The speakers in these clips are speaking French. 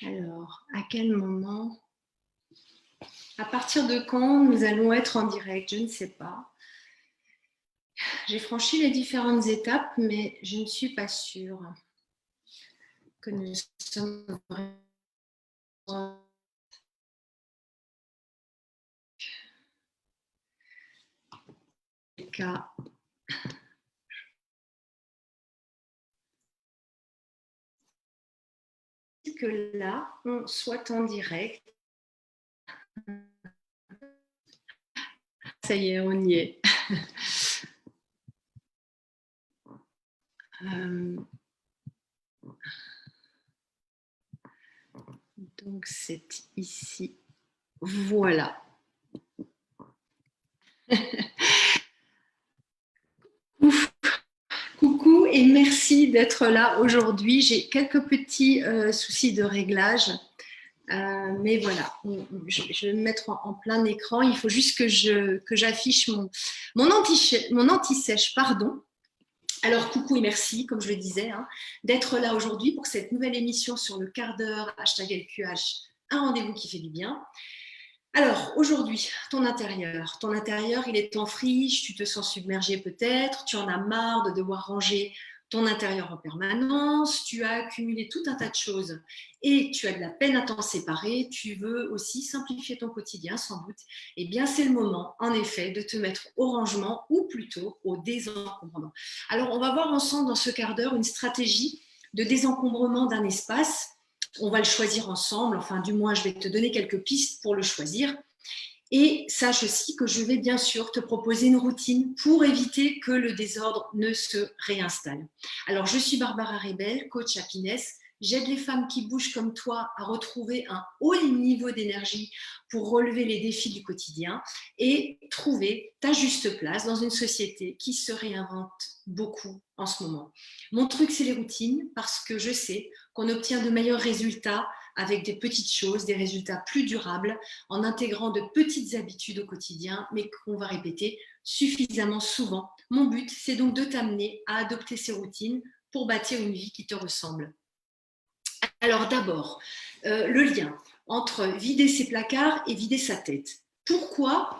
Alors, à quel moment? À partir de quand nous allons être en direct? Je ne sais pas. J'ai franchi les différentes étapes, mais je ne suis pas sûre que nous sommes vraiment le cas. Que là, on soit en direct. Ça y est, on y est. Donc, c'est ici. Voilà. Ouf. Coucou et merci d'être là aujourd'hui. J'ai quelques petits soucis de réglage. Mais voilà, je vais me mettre en plein écran. Il faut juste que j'affiche mon anti-sèche, pardon. Alors, coucou et merci, comme je le disais, d'être là aujourd'hui pour cette nouvelle émission sur le quart d'heure #LQH, un rendez-vous qui fait du bien. Alors, aujourd'hui, ton intérieur, il est en friche, tu te sens submergé peut-être, tu en as marre de devoir ranger ton intérieur en permanence, tu as accumulé tout un tas de choses et tu as de la peine à t'en séparer, tu veux aussi simplifier ton quotidien sans doute. Eh bien, c'est le moment, en effet, de te mettre au rangement ou plutôt au désencombrement. Alors, on va voir ensemble dans ce quart d'heure une stratégie de désencombrement d'un espace. On va le choisir ensemble, enfin du moins je vais te donner quelques pistes pour le choisir. Et sache aussi que je vais bien sûr te proposer une routine pour éviter que le désordre ne se réinstalle. Alors je suis Barbara Rebel, coach happiness. J'aide les femmes qui bougent comme toi à retrouver un haut niveau d'énergie pour relever les défis du quotidien et trouver ta juste place dans une société qui se réinvente beaucoup en ce moment. Mon truc, c'est les routines parce que je sais qu'on obtient de meilleurs résultats avec des petites choses, des résultats plus durables en intégrant de petites habitudes au quotidien, mais qu'on va répéter suffisamment souvent. Mon but, c'est donc de t'amener à adopter ces routines pour bâtir une vie qui te ressemble. Alors d'abord, le lien entre vider ses placards et vider sa tête. Pourquoi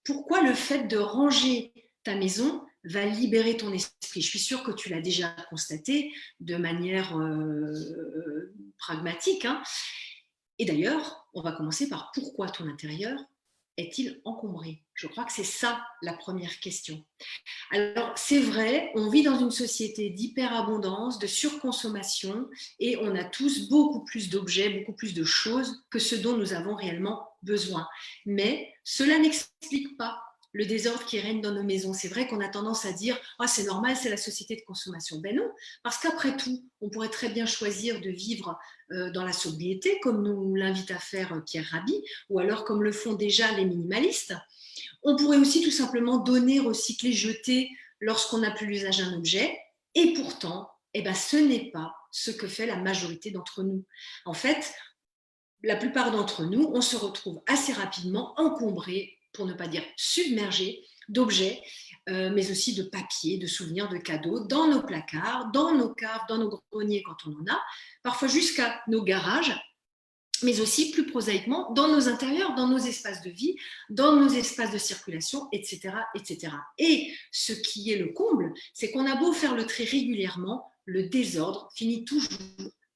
le fait de ranger ta maison va libérer ton esprit? Je suis sûre que tu l'as déjà constaté de manière pragmatique. Et d'ailleurs, on va commencer par pourquoi ton intérieur est-il encombré? Je crois que c'est ça la première question. Alors, c'est vrai, on vit dans une société d'hyperabondance, de surconsommation, et on a tous beaucoup plus d'objets, beaucoup plus de choses que ce dont nous avons réellement besoin. Mais cela n'explique pas le désordre qui règne dans nos maisons. C'est vrai qu'on a tendance à dire « Ah, c'est normal, c'est la société de consommation ». Ben non, parce qu'après tout, on pourrait très bien choisir de vivre dans la sobriété, comme nous l'invite à faire Pierre Rabhi, ou alors comme le font déjà les minimalistes. On pourrait aussi tout simplement donner, recycler, jeter lorsqu'on n'a plus l'usage d'un objet. Et pourtant, ce n'est pas ce que fait la majorité d'entre nous. En fait, la plupart d'entre nous, on se retrouve assez rapidement encombrés, pour ne pas dire submergés, d'objets, mais aussi de papier, de souvenirs, de cadeaux, dans nos placards, dans nos caves, dans nos greniers quand on en a, parfois jusqu'à nos garages, mais aussi plus prosaïquement dans nos intérieurs, dans nos espaces de vie, dans nos espaces de circulation, etc., etc. Et ce qui est le comble, c'est qu'on a beau faire le tri régulièrement, le désordre finit toujours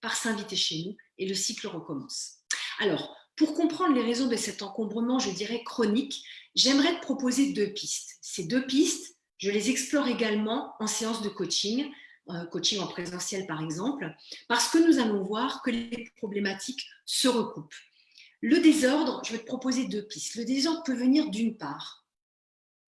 par s'inviter chez nous et le cycle recommence. Alors, pour comprendre les raisons de cet encombrement, je dirais chronique, j'aimerais te proposer 2 pistes. Ces 2 pistes, je les explore également en séance de coaching en présentiel par exemple, parce que nous allons voir que les problématiques se recoupent. Le désordre, je vais te proposer 2 pistes. Le désordre peut venir d'une part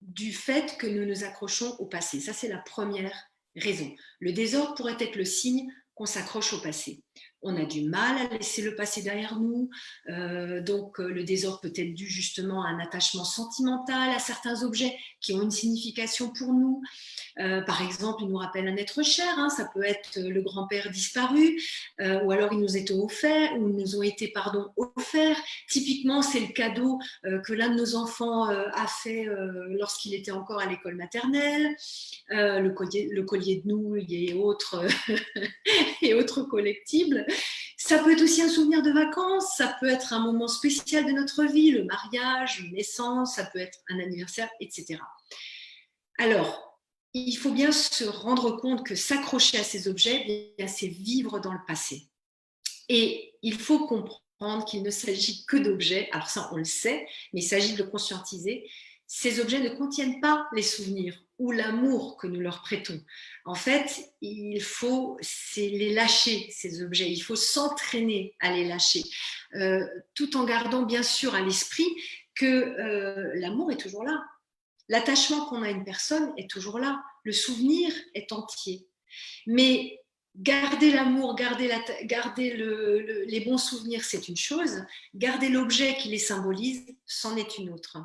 du fait que nous nous accrochons au passé. Ça, c'est la première raison. Le désordre pourrait être le signe qu'on s'accroche au passé. On a du mal à laisser le passé derrière nous, donc le désordre peut être dû justement à un attachement sentimental à certains objets qui ont une signification pour nous. Par exemple, il nous rappelle un être cher, ça peut être le grand-père disparu, ou alors ils nous étaient offerts, ou nous ont été offerts. Typiquement, c'est le cadeau que l'un de nos enfants a fait lorsqu'il était encore à l'école maternelle, le collier de nouilles et autres, et autres collectibles. Ça peut être aussi un souvenir de vacances, ça peut être un moment spécial de notre vie, le mariage, une naissance, ça peut être un anniversaire, etc. Alors, il faut bien se rendre compte que s'accrocher à ces objets, c'est vivre dans le passé. Et il faut comprendre qu'il ne s'agit que d'objets, alors ça on le sait, mais il s'agit de le conscientiser. Ces objets ne contiennent pas les souvenirs ou l'amour que nous leur prêtons. En fait, il faut les lâcher, ces objets. Il faut s'entraîner à les lâcher, tout en gardant bien sûr à l'esprit que l'amour est toujours là. L'attachement qu'on a à une personne est toujours là. Le souvenir est entier. Mais garder l'amour, garder les bons souvenirs, c'est une chose. Garder l'objet qui les symbolise, c'en est une autre.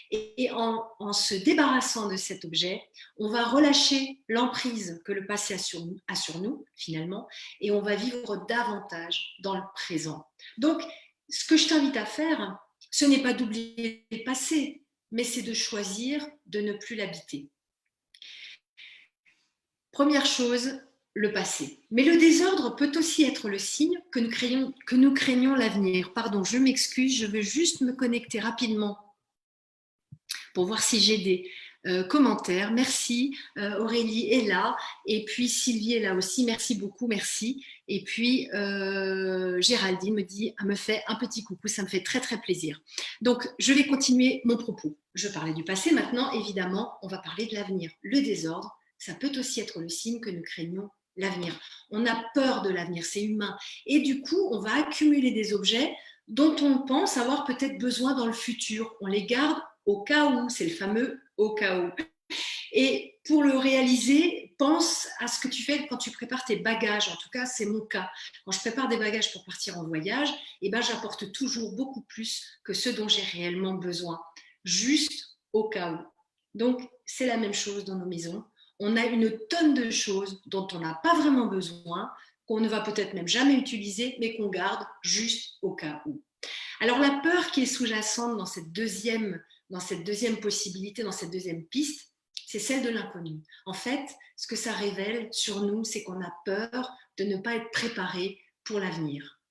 Et en se débarrassant de cet objet, on va relâcher l'emprise que le passé a sur nous, finalement, et on va vivre davantage dans le présent. Donc, ce que je t'invite à faire, ce n'est pas d'oublier le passé, mais c'est de choisir de ne plus l'habiter. Première chose, le passé. Mais le désordre peut aussi être le signe que nous craignons l'avenir. Pardon, je m'excuse, je veux juste me connecter rapidement pour voir si j'ai des commentaires. Merci, Aurélie est là, et puis Sylvie est là aussi, merci beaucoup, merci. Et puis Géraldine me fait un petit coucou, ça me fait très très plaisir. Donc je vais continuer mon propos. Je parlais du passé, maintenant évidemment on va parler de l'avenir. Le désordre, ça peut aussi être le signe que nous craignons l'avenir. On a peur de l'avenir, c'est humain. Et du coup, on va accumuler des objets dont on pense avoir peut-être besoin dans le futur. On les garde au cas où, c'est le fameux au cas où. Et pour le réaliser, pense à ce que tu fais quand tu prépares tes bagages. En tout cas, c'est mon cas. Quand je prépare des bagages pour partir en voyage, j'apporte toujours beaucoup plus que ce dont j'ai réellement besoin, juste au cas où. Donc, c'est la même chose dans nos maisons. On a une tonne de choses dont on n'a pas vraiment besoin, qu'on ne va peut-être même jamais utiliser, mais qu'on garde juste au cas où. Alors, la peur qui est sous-jacente dans cette deuxième possibilité, dans cette deuxième piste, c'est celle de l'inconnu. En fait, ce que ça révèle sur nous, c'est qu'on a peur de ne pas être préparé pour l'avenir.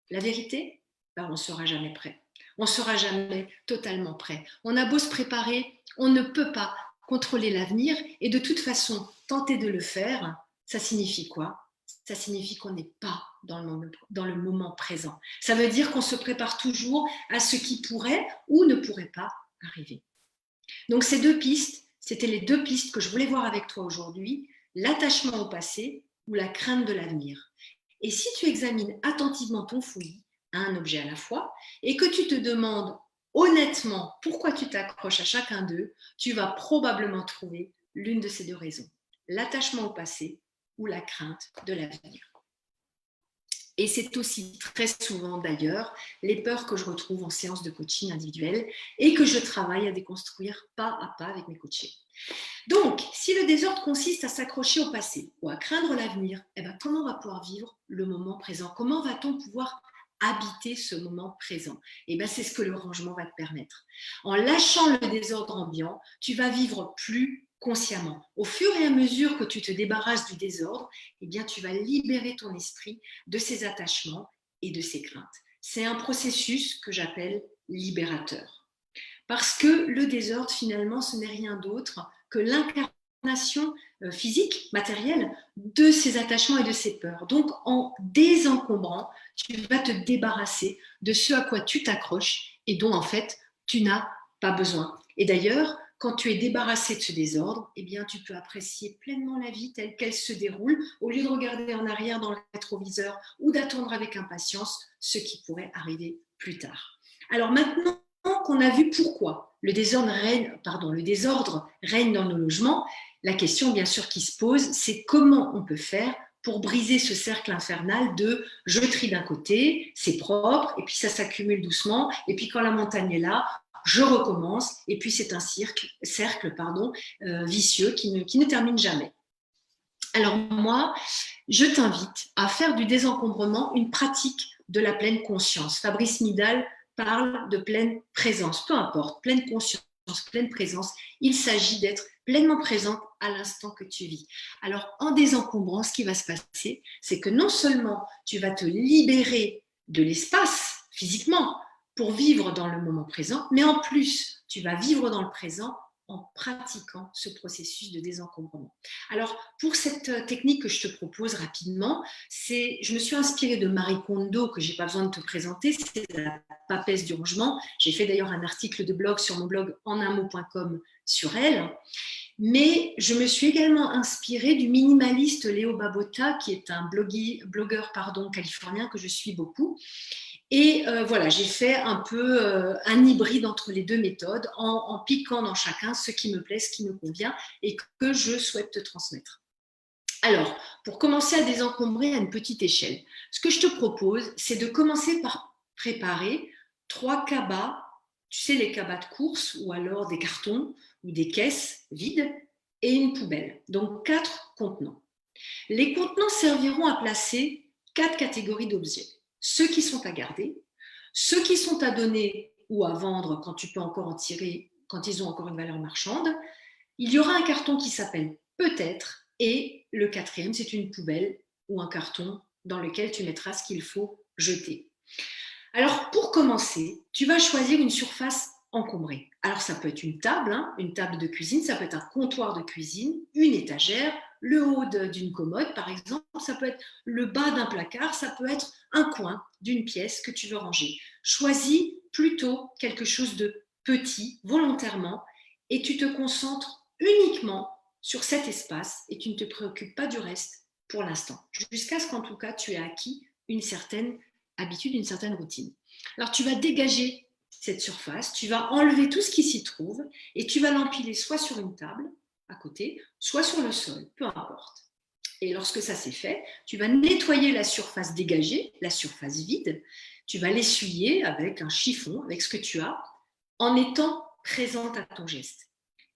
La vérité, on ne sera jamais prêt. On ne sera jamais totalement prêt. On a beau se préparer, on ne peut pas contrôler l'avenir, et de toute façon, tenter de le faire, ça signifie quoi? Ça signifie qu'on n'est pas dans le moment présent. Ça veut dire qu'on se prépare toujours à ce qui pourrait ou ne pourrait pas arriver. Donc ces deux pistes, c'était les deux pistes que je voulais voir avec toi aujourd'hui, l'attachement au passé ou la crainte de l'avenir. Et si tu examines attentivement ton fouillis, un objet à la fois, et que tu te demandes honnêtement pourquoi tu t'accroches à chacun d'eux, tu vas probablement trouver l'une de ces deux raisons, l'attachement au passé ou la crainte de l'avenir. Et c'est aussi très souvent d'ailleurs les peurs que je retrouve en séance de coaching individuel et que je travaille à déconstruire pas à pas avec mes coachés. Donc, si le désordre consiste à s'accrocher au passé ou à craindre l'avenir, comment on va pouvoir vivre le moment présent? Comment va-t-on pouvoir habiter ce moment présent? C'est ce que le rangement va te permettre. En lâchant le désordre ambiant, tu vas vivre plus consciemment. Au fur et à mesure que tu te débarrasses du désordre, tu vas libérer ton esprit de ses attachements et de ses craintes. C'est un processus que j'appelle libérateur. Parce que le désordre, finalement, ce n'est rien d'autre que l'incarnation physique, matérielle, de ces attachements et de ces peurs. Donc, en désencombrant, tu vas te débarrasser de ce à quoi tu t'accroches et dont, en fait, tu n'as pas besoin. Et d'ailleurs, quand tu es débarrassé de ce désordre, tu peux apprécier pleinement la vie telle qu'elle se déroule, au lieu de regarder en arrière dans le rétroviseur ou d'attendre avec impatience ce qui pourrait arriver plus tard. Alors maintenant qu'on a vu pourquoi le désordre règne dans nos logements, la question bien sûr qui se pose, c'est comment on peut faire pour briser ce cercle infernal de je trie d'un côté, c'est propre, et puis ça s'accumule doucement, et puis quand la montagne est là, je recommence, et puis c'est un cercle vicieux qui ne termine jamais. Alors moi, je t'invite à faire du désencombrement une pratique de la pleine conscience. Fabrice Midal parle de pleine présence, peu importe, pleine conscience, pleine présence. Il s'agit d'être pleinement présente à l'instant que tu vis. Alors, en désencombrant, ce qui va se passer, c'est que non seulement tu vas te libérer de l'espace physiquement pour vivre dans le moment présent, mais en plus, tu vas vivre dans le présent en pratiquant ce processus de désencombrement. Alors, pour cette technique que je te propose rapidement, je me suis inspirée de Marie Kondo, que je n'ai pas besoin de te présenter, c'est la papesse du rangement. J'ai fait d'ailleurs un article de blog sur mon blog enunmot.com sur elle. Mais je me suis également inspirée du minimaliste Leo Babauta, qui est un blogueur californien que je suis beaucoup. Et voilà, j'ai fait un peu un hybride entre les deux méthodes en piquant dans chacun ce qui me plaît, ce qui me convient et que je souhaite te transmettre. Alors, pour commencer à désencombrer à une petite échelle, ce que je te propose, c'est de commencer par préparer 3 cabas, tu sais, les cabas de course ou alors des cartons ou des caisses vides et une poubelle. Donc, 4 contenants. Les contenants serviront à placer 4 catégories d'objets. Ceux qui sont à garder, ceux qui sont à donner ou à vendre quand tu peux encore en tirer, quand ils ont encore une valeur marchande. Il y aura un carton qui s'appelle peut-être et le 4e, c'est une poubelle ou un carton dans lequel tu mettras ce qu'il faut jeter. Alors, pour commencer, tu vas choisir une surface encombrée. Alors, ça peut être une table de cuisine, ça peut être un comptoir de cuisine, une étagère, le haut d'une commode, par exemple, ça peut être le bas d'un placard, ça peut être un coin d'une pièce que tu veux ranger. Choisis plutôt quelque chose de petit, volontairement, et tu te concentres uniquement sur cet espace et tu ne te préoccupes pas du reste pour l'instant, jusqu'à ce qu'en tout cas, tu aies acquis une certaine habitude, une certaine routine. Alors, tu vas dégager cette surface, tu vas enlever tout ce qui s'y trouve et tu vas l'empiler soit sur une table à côté, soit sur le sol, peu importe. Et lorsque ça c'est fait, tu vas nettoyer la surface dégagée, la surface vide, tu vas l'essuyer avec un chiffon, avec ce que tu as, en étant présente à ton geste.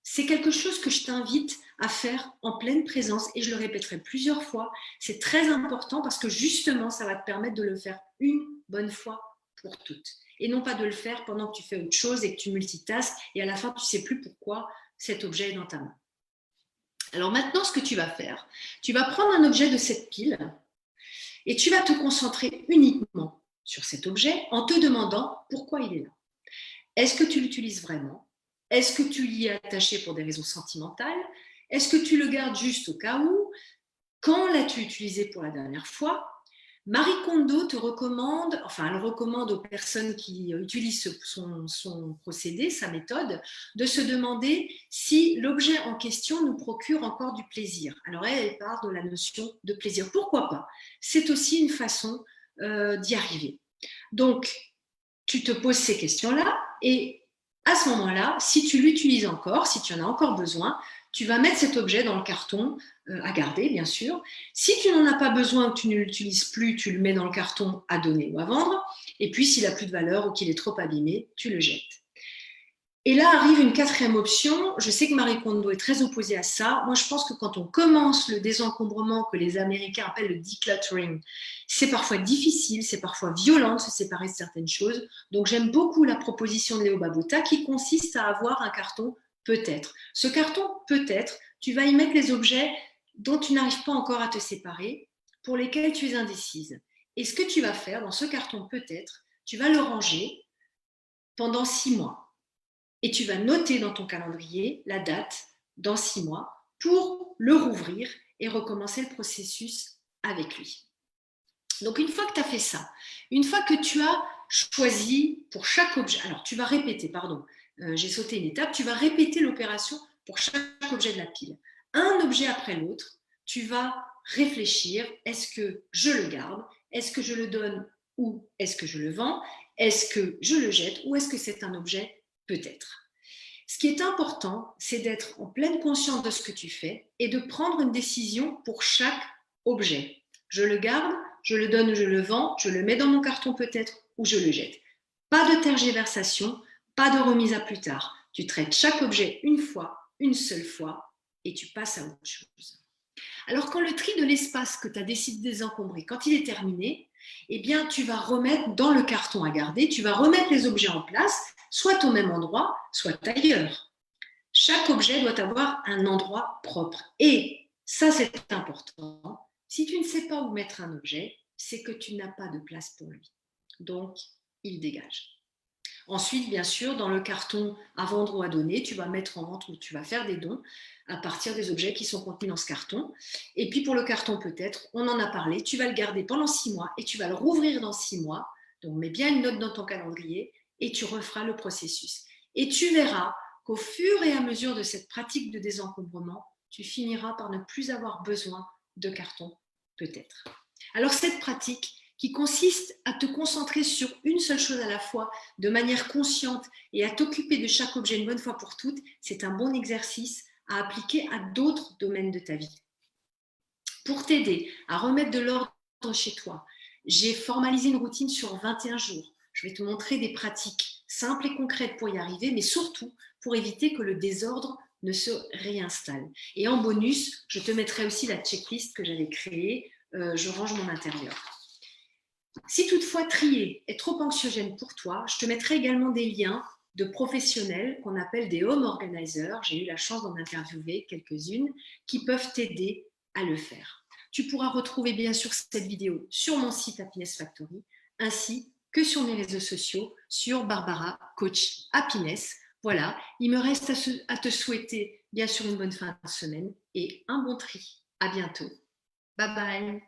C'est quelque chose que je t'invite à faire en pleine présence et je le répéterai plusieurs fois. C'est très important parce que justement, ça va te permettre de le faire une bonne fois pour toutes et non pas de le faire pendant que tu fais autre chose et que tu multitasques et à la fin, tu ne sais plus pourquoi cet objet est dans ta main. Alors maintenant, ce que tu vas faire, tu vas prendre un objet de cette pile et tu vas te concentrer uniquement sur cet objet en te demandant pourquoi il est là. Est-ce que tu l'utilises vraiment? Est-ce que tu y es attaché pour des raisons sentimentales? Est-ce que tu le gardes juste au cas où? Quand l'as-tu utilisé pour la dernière fois? Marie Kondo te recommande, enfin elle recommande aux personnes qui utilisent son procédé, sa méthode, de se demander si l'objet en question nous procure encore du plaisir. Alors elle parle de la notion de plaisir. Pourquoi pas? C'est aussi une façon d'y arriver. Donc, tu te poses ces questions-là et à ce moment-là, si tu l'utilises encore, si tu en as encore besoin, tu vas mettre cet objet dans le carton à garder, bien sûr. Si tu n'en as pas besoin ou que tu ne l'utilises plus, tu le mets dans le carton à donner ou à vendre. Et puis, s'il n'a plus de valeur ou qu'il est trop abîmé, tu le jettes. Et là arrive une 4e option. Je sais que Marie Kondo est très opposée à ça. Moi, je pense que quand on commence le désencombrement que les Américains appellent le decluttering, c'est parfois difficile, c'est parfois violent de se séparer de certaines choses. Donc, j'aime beaucoup la proposition de Leo Babauta qui consiste à avoir un carton peut-être. Ce carton peut-être, tu vas y mettre les objets dont tu n'arrives pas encore à te séparer, pour lesquels tu es indécise. Et ce que tu vas faire dans ce carton peut-être, tu vas le ranger pendant 6 mois. Et tu vas noter dans ton calendrier la date dans 6 mois pour le rouvrir et recommencer le processus avec lui. Donc une fois que tu as fait ça, une fois que tu as choisi pour chaque objet, alors tu vas répéter, j'ai sauté une étape, tu vas répéter l'opération pour chaque objet de la pile. Un objet après l'autre, tu vas réfléchir, est-ce que je le garde? Est-ce que je le donne ou est-ce que je le vends? Est-ce que je le jette ou est-ce que c'est un objet peut-être? Ce qui est important, c'est d'être en pleine conscience de ce que tu fais et de prendre une décision pour chaque objet. Je le garde, je le donne ou je le vends, je le mets dans mon carton peut-être ou je le jette. Pas de tergiversation, pas de remise à plus tard. Tu traites chaque objet une fois, une seule fois et tu passes à autre chose. Alors quand le tri de l'espace que tu as décidé de désencombrer, quand il est terminé, eh bien tu vas remettre dans le carton à garder, tu vas remettre les objets en place, soit au même endroit, soit ailleurs. Chaque objet doit avoir un endroit propre. Et ça, c'est important. Si tu ne sais pas où mettre un objet, c'est que tu n'as pas de place pour lui. Donc, il dégage. Ensuite, bien sûr, dans le carton à vendre ou à donner, tu vas mettre en vente ou tu vas faire des dons à partir des objets qui sont contenus dans ce carton. Et puis pour le carton peut-être, on en a parlé, tu vas le garder pendant 6 mois et tu vas le rouvrir dans 6 mois. Donc mets bien une note dans ton calendrier et tu referas le processus. Et tu verras qu'au fur et à mesure de cette pratique de désencombrement, tu finiras par ne plus avoir besoin de carton, peut-être. Alors cette pratique qui consiste à te concentrer sur une seule chose à la fois, de manière consciente, et à t'occuper de chaque objet une bonne fois pour toutes, c'est un bon exercice à appliquer à d'autres domaines de ta vie. Pour t'aider à remettre de l'ordre chez toi, j'ai formalisé une routine sur 21 jours. Je vais te montrer des pratiques simples et concrètes pour y arriver, mais surtout pour éviter que le désordre ne se réinstalle. Et en bonus, je te mettrai aussi la checklist que j'avais créée, je range mon intérieur. Si toutefois trier est trop anxiogène pour toi, je te mettrai également des liens de professionnels qu'on appelle des home organizers. J'ai eu la chance d'en interviewer quelques-unes qui peuvent t'aider à le faire. Tu pourras retrouver bien sûr cette vidéo sur mon site Happiness Factory ainsi que sur mes réseaux sociaux sur Barbara Coach Happiness. Voilà, il me reste à te souhaiter bien sûr une bonne fin de semaine et un bon tri. À bientôt. Bye bye.